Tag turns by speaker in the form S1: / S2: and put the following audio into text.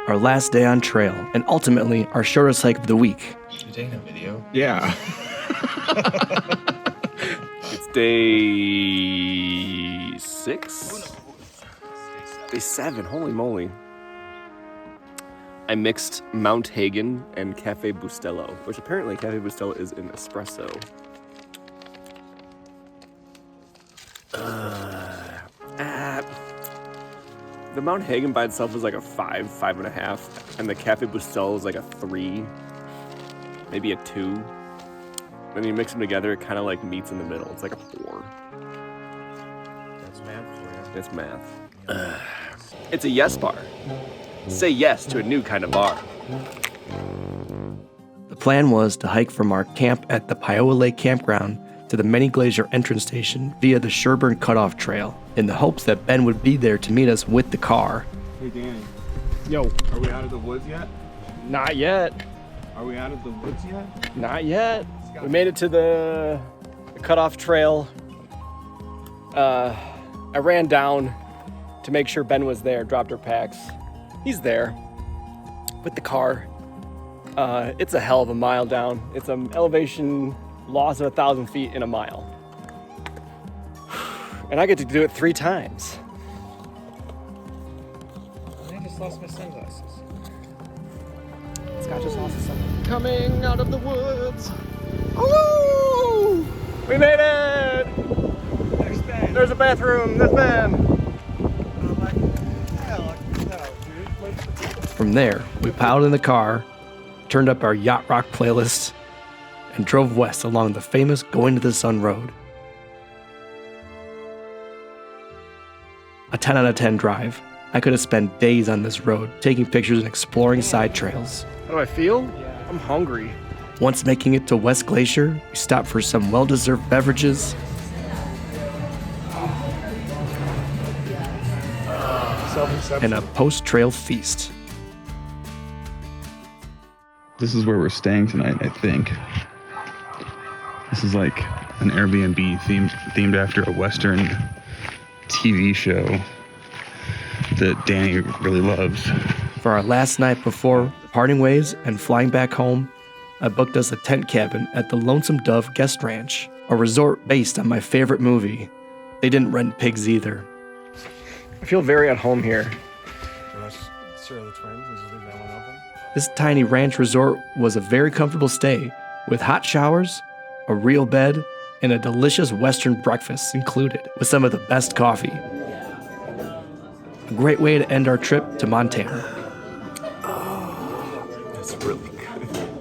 S1: our last day on trail, and ultimately our shortest hike of the week.
S2: You taking a video?
S3: Yeah.
S4: It's day 6? Day 7, holy moly. I mixed Mount Hagen and Cafe Bustelo, which apparently Cafe Bustelo is an espresso. The Mount Hagen by itself is like a 5, 5.5, and the Cafe Bustelo is like a 3, maybe a 2. Then you mix them together, it kind of like meets in the middle. It's like a 4.
S2: That's math for you.
S4: It's math. It's a yes bar. Say yes to a new kind of bar.
S1: The plan was to hike from our camp at the Poia Lake Campground to the Many Glacier entrance station via the Sherburne Cutoff Trail, in the hopes that Ben would be there to meet us with the car.
S3: Hey, Danny. Yo, are we out of the woods yet?
S4: Not yet.
S3: Are we out of the woods yet?
S4: Not yet. We made it to the Cutoff Trail. I ran down to make sure Ben was there, dropped our packs. He's there with the car. It's a hell of a mile down. It's an elevation loss of 1,000 feet in a mile. And I get to do it 3 times.
S2: I just lost my sunglasses.
S4: Scott just lost his sunglasses. Coming out of the woods. Woo! We made it!
S2: There's Ben.
S4: There's a bathroom. There's Ben.
S2: I'm like, hell, no, dude.
S1: From there, we piled in the car, turned up our yacht rock playlist, and drove west along the famous Going to the Sun Road. A 10 out of 10 drive. I could have spent days on this road, taking pictures and exploring side trails.
S4: How do I feel? I'm hungry.
S1: Once making it to West Glacier, we stopped for some well-deserved beverages and a post-trail feast.
S3: This is where we're staying tonight, I think. This is like an Airbnb themed after a Western TV show that Danny really loves.
S1: For our last night before parting ways and flying back home, I booked us a tent cabin at the Lonesome Dove Guest Ranch, a resort based on my favorite movie. They didn't rent pigs either.
S4: I feel very at home here.
S2: Sure, the twins. Did you leave that one open?
S1: This tiny ranch resort was a very comfortable stay, with hot showers, a real bed, and a delicious Western breakfast included, with some of the best coffee. A great way to end our trip to Montana.
S4: That's really good.